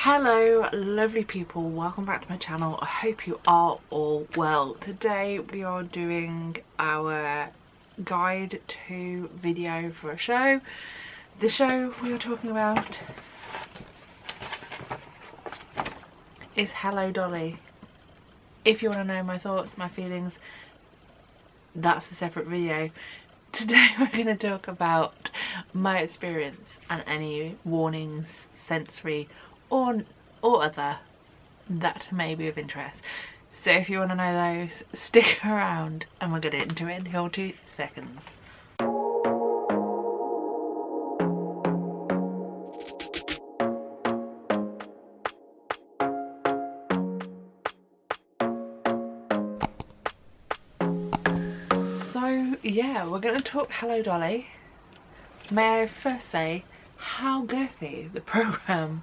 Hello lovely people, welcome back to my channel. I hope you are all well. Today we are doing our guide to video for a show. The show we are talking about is Hello Dolly. If you want to know my thoughts, my feelings, that's a separate video. Today we're going to talk about my experience and any warnings, sensory or other, that may be of interest. So if you want to know those, stick around and we'll get into it in 2 seconds. So yeah, we're going to talk Hello Dolly. May I first say how girthy the programme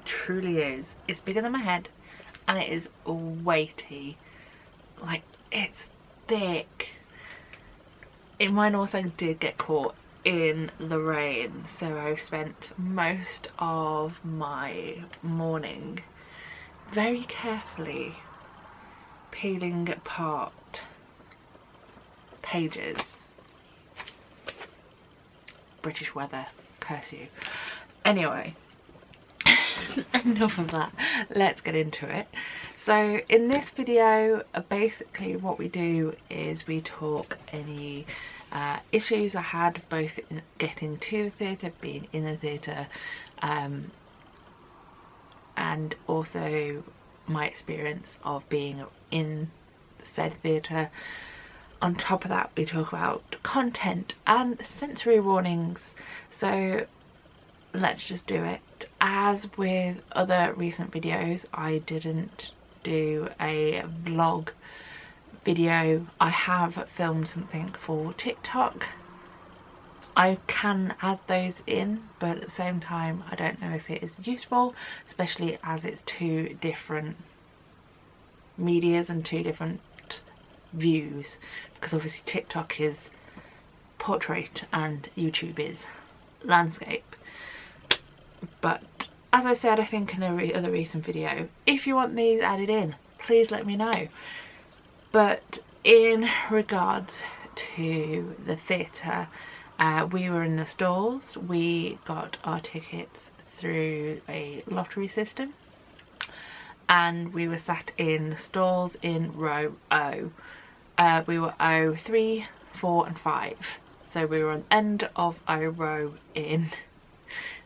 truly is. It's bigger than my head and it is weighty, like it's thick. Mine also did get caught in the rain, so I spent most of my morning very carefully peeling apart pages. British weather, curse you. Anyway, enough of that, let's get into it. So in this video, basically what we do is we talk any issues I had both in getting to the theatre, being in the theatre, and also my experience of being in said theatre. On top of that, we talk about content and sensory warnings. So let's just do it. As with other recent videos, I didn't do a vlog video. I have filmed something for TikTok. I can add those in, but at the same time I don't know if it is useful, especially as it's two different medias and two different views, because obviously TikTok is portrait and YouTube is landscape. But as I said, I think in a other recent video, if you want these added in, please let me know. But in regards to the theatre, we were in the stalls. We got our tickets through a lottery system and we were sat in the stalls in row O. We were O 3, 4 and 5. So we were on the end of O row in...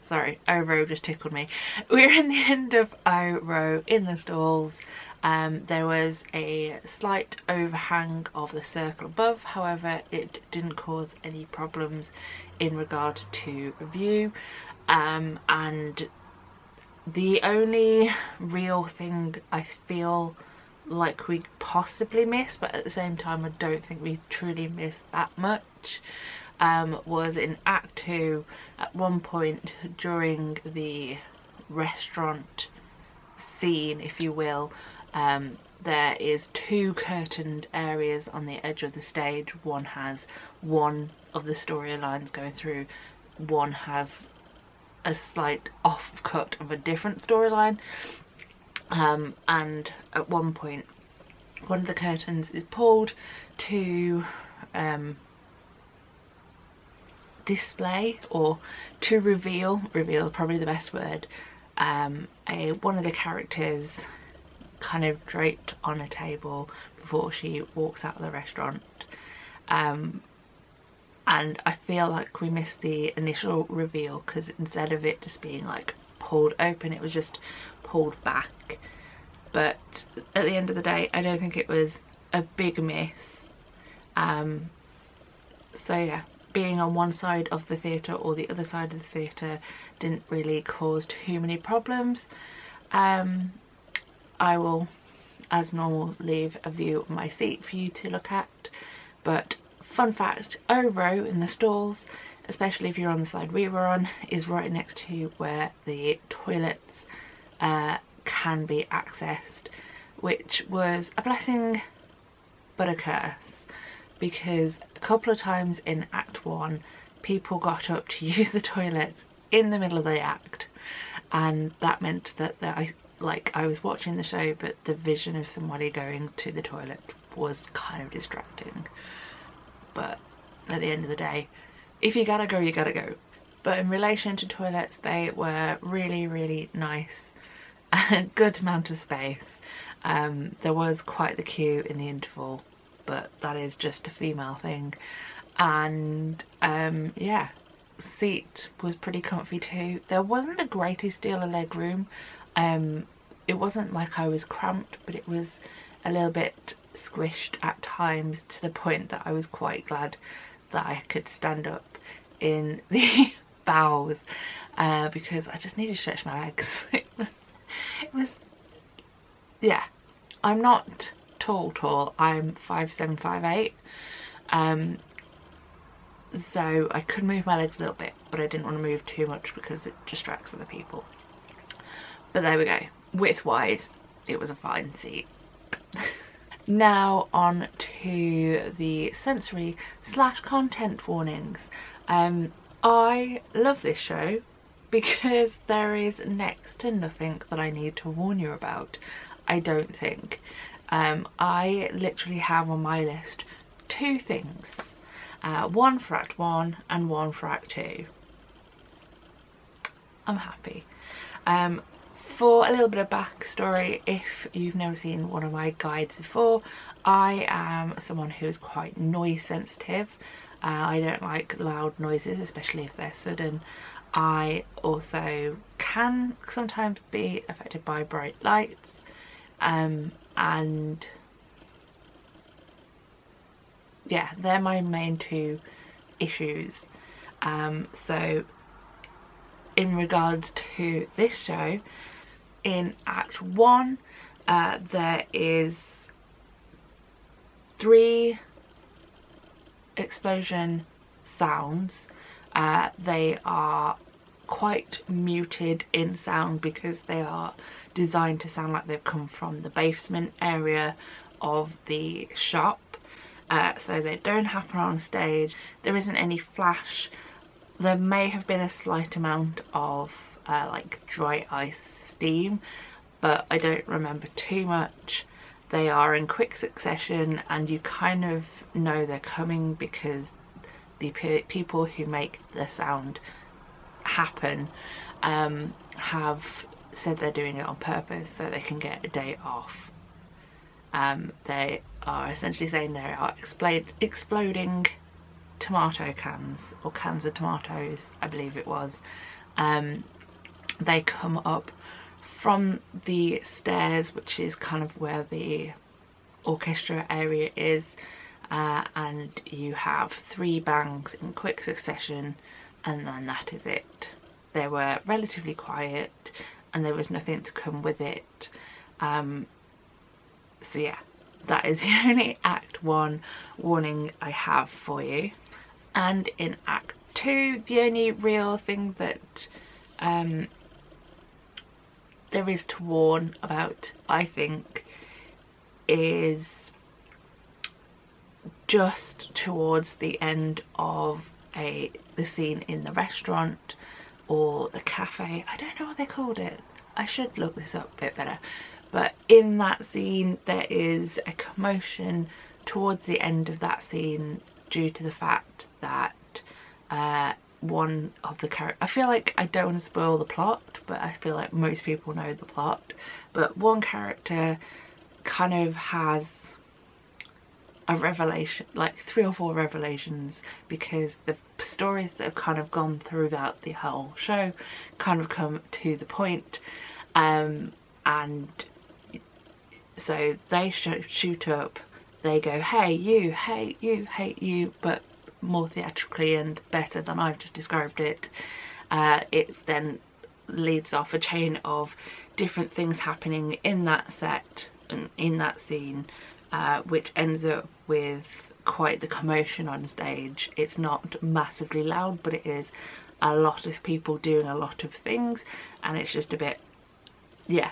Sorry, O row just tickled me. We were in the end of O row in the stalls. There was a slight overhang of the circle above, however it didn't cause any problems in regard to view. And the only real thing I feel like we possibly missed, but at the same time I don't think we truly missed that much, was in Act 2 at one point during the restaurant scene, if you will. There is two curtained areas on the edge of the stage. One has one of the storylines going through, one has a slight off-cut of a different storyline, and at one point one of the curtains is pulled to display, or to reveal probably the best word, one of the characters kind of draped on a table before she walks out of the restaurant. And I feel like we missed the initial reveal, because instead of it just being like pulled open, it was just pulled back. But at the end of the day, I don't think it was a big miss. So yeah, being on one side of the theatre or the other side of the theatre didn't really cause too many problems. I will, as normal, leave a view of my seat for you to look at. But fun fact, O row in the stalls, especially if you're on the side we were on, is right next to where the toilets can be accessed, which was a blessing but a curse, because a couple of times in Act 1 people got up to use the toilets in the middle of the act, and that meant that I was watching the show, but the vision of somebody going to the toilet was kind of distracting. But at the end of the day, if you gotta go, you gotta go. But in relation to toilets, they were really, really nice. A good amount of space. There was quite the queue in the interval, but that is just a female thing. And yeah, seat was pretty comfy too. There wasn't the greatest deal of leg room. It wasn't like I was cramped, but it was a little bit squished at times, to the point that I was quite glad that I could stand up in the bows, because I just needed to stretch my legs. It was yeah, I'm not tall, I'm 5'7", 5'8", so I could move my legs a little bit, but I didn't want to move too much because it distracts other people. But there we go, width wise it was a fine seat. Now on to the sensory / content warnings. I love this show because there is next to nothing that I need to warn you about, I don't think. I literally have on my list 2 things, one for Act 1 and one for Act 2. I'm happy. For a little bit of backstory, if you've never seen one of my guides before, I am someone who is quite noise sensitive. I don't like loud noises, especially if they're sudden. I also can sometimes be affected by bright lights, and yeah, they're my main 2 issues. So in regards to this show, in Act 1 there is 3 explosion sounds. They are quite muted in sound because they are designed to sound like they've come from the basement area of the shop, so they don't happen on stage. There isn't any flash. There may have been a slight amount of like dry ice steam, but I don't remember too much. They are in quick succession and you kind of know they're coming because the people who make the sound happen have said they're doing it on purpose so they can get a day off. They are essentially saying they are exploding tomato cans, or cans of tomatoes, I believe it was. They come up from the stairs, which is kind of where the orchestra area is, and you have 3 bangs in quick succession, and then that is it. They were relatively quiet and there was nothing to come with it. So yeah, that is the only Act 1 warning I have for you. And in Act 2, the only real thing that there is to warn about, I think, is just towards the end of the scene in the restaurant or the cafe. I don't know what they called it. I should look this up a bit better. But in that scene there is a commotion towards the end of that scene due to the fact that one of the characters, I feel like I don't want to spoil the plot, but I feel like most people know the plot, but one character kind of has a revelation, like 3 or 4 revelations, because the stories that have kind of gone throughout the whole show kind of come to the point, and so they shoot up, they go, hey you, hate you, hate you, but more theatrically and better than I've just described it. It then leads off a chain of different things happening in that set and in that scene, which ends up with quite the commotion on stage. It's not massively loud, but it is a lot of people doing a lot of things, and it's just a bit, yeah.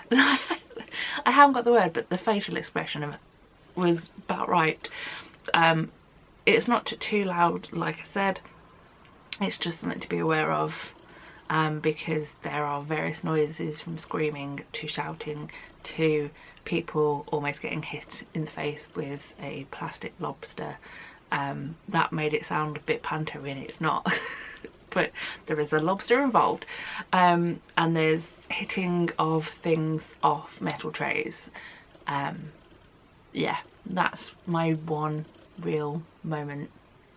I haven't got the word, but the facial expression of it was about right. It's not too loud, like I said. It's just something to be aware of. because there are various noises, from screaming to shouting to people almost getting hit in the face with a plastic lobster. That made it sound a bit panto, and it's not. But there is a lobster involved, and there's hitting of things off metal trays. Yeah, that's my one real moment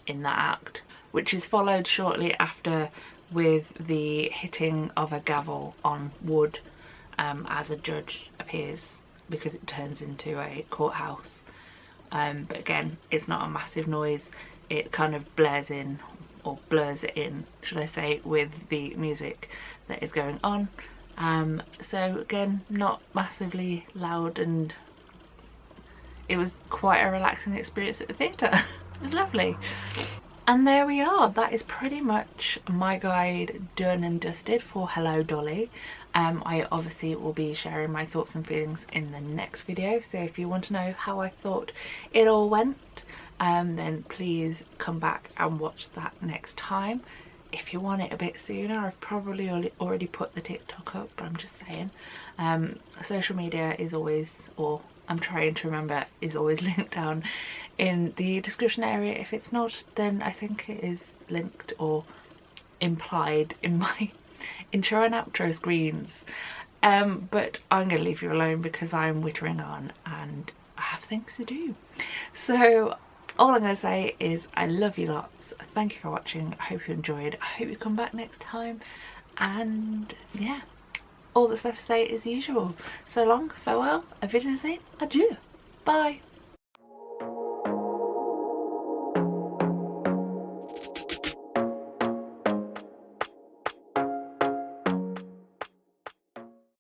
in that act, which is followed shortly after with the hitting of a gavel on wood as a judge appears, because it turns into a courthouse. But again, it's not a massive noise, it kind of blares in, or blurs it in, should I say, with the music that is going on. So again, not massively loud, and it was quite a relaxing experience at the theatre. It was lovely. And there we are, that is pretty much my guide done and dusted for Hello Dolly. I obviously will be sharing my thoughts and feelings in the next video, so if you want to know how I thought it all went, then please come back and watch that next time. If you want it a bit sooner, I've probably already put the TikTok up, but I'm just saying. Social media is always, or I'm trying to remember, is always linked down in the description area. If it's not, then I think it is linked or implied in my intro and outro screens. But I'm going to leave you alone because I'm wittering on and I have things to do. So all I'm going to say is I love you lots. Thank you for watching. I hope you enjoyed. I hope you come back next time. And yeah, all that's left to say is usual. So long, farewell, auf Wiedersehen, adieu, bye.